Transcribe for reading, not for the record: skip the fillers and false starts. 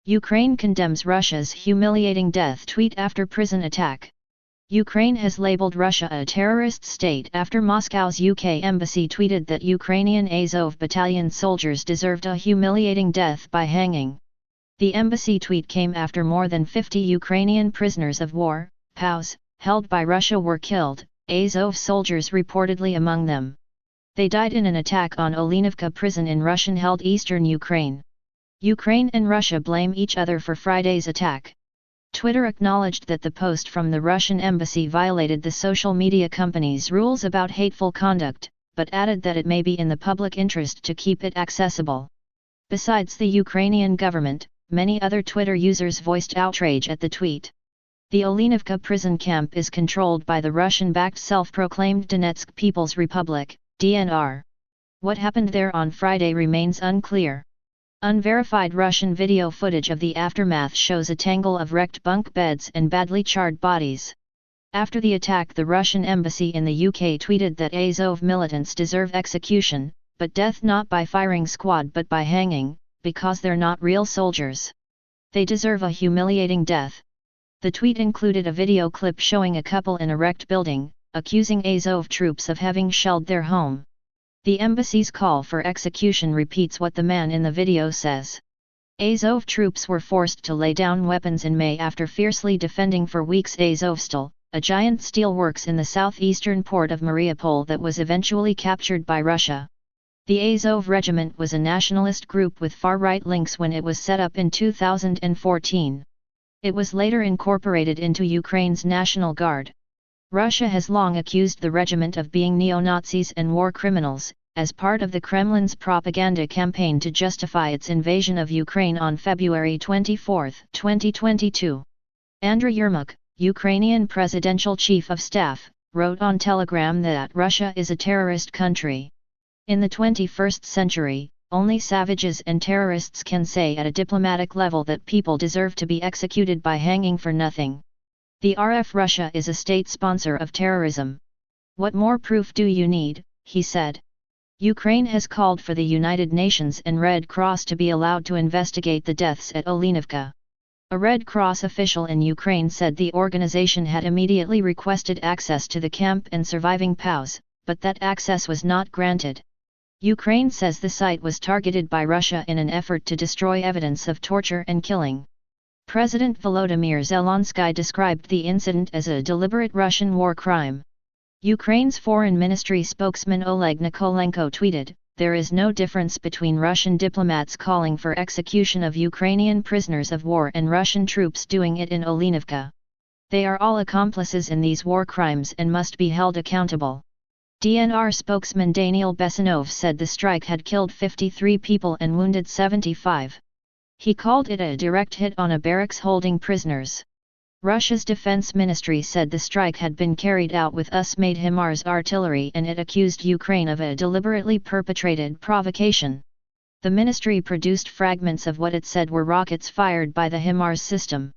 Ukraine condemns Russia's humiliating death tweet after prison attack. Ukraine has labeled Russia a terrorist state after Moscow's UK embassy tweeted that Ukrainian Azov battalion soldiers deserved a humiliating death by hanging. The embassy tweet came after more than 50 Ukrainian prisoners of war, POWs, held by Russia were killed, Azov soldiers reportedly among them. They died in an attack on Olenivka prison in Russian-held eastern Ukraine. Ukraine and Russia blame each other for Friday's attack. Twitter acknowledged that the post from the Russian embassy violated the social media company's rules about hateful conduct, but added that it may be in the public interest to keep it accessible. Besides the Ukrainian government, many other Twitter users voiced outrage at the tweet. The Olenivka prison camp is controlled by the Russian-backed self-proclaimed Donetsk People's Republic, DNR. What happened there on Friday remains unclear. Unverified Russian video footage of the aftermath shows a tangle of wrecked bunk beds and badly charred bodies. After the attack, the Russian embassy in the UK tweeted that Azov militants deserve execution, but death not by firing squad but by hanging, because they're not real soldiers. They deserve a humiliating death. The tweet included a video clip showing a couple in a wrecked building, accusing Azov troops of having shelled their home. The embassy's call for execution repeats what the man in the video says. Azov troops were forced to lay down weapons in May after fiercely defending for weeks Azovstal, a giant steel works in the southeastern port of Mariupol that was eventually captured by Russia. The Azov regiment was a nationalist group with far-right links when it was set up in 2014. It was later incorporated into Ukraine's National Guard. Russia has long accused the regiment of being neo-Nazis and war criminals, as part of the Kremlin's propaganda campaign to justify its invasion of Ukraine on February 24, 2022. Andriy Yermak, Ukrainian presidential chief of staff, wrote on Telegram that Russia is a terrorist country. In the 21st century, only savages and terrorists can say at a diplomatic level that people deserve to be executed by hanging for nothing. The RF Russia is a state sponsor of terrorism. What more proof do you need, he said. Ukraine has called for the United Nations and Red Cross to be allowed to investigate the deaths at Olenivka. A Red Cross official in Ukraine said the organization had immediately requested access to the camp and surviving POWs, but that access was not granted. Ukraine says the site was targeted by Russia in an effort to destroy evidence of torture and killing. President Volodymyr Zelensky described the incident as a deliberate Russian war crime. Ukraine's foreign ministry spokesman Oleg Nikolenko tweeted, "There is no difference between Russian diplomats calling for execution of Ukrainian prisoners of war and Russian troops doing it in Olenivka. They are all accomplices in these war crimes and must be held accountable." DNR spokesman Daniil Besanov said the strike had killed 53 people and wounded 75. He called it a direct hit on a barracks holding prisoners. Russia's defense ministry said the strike had been carried out with US-made HIMARS artillery and it accused Ukraine of a deliberately perpetrated provocation. The ministry produced fragments of what it said were rockets fired by the HIMARS system.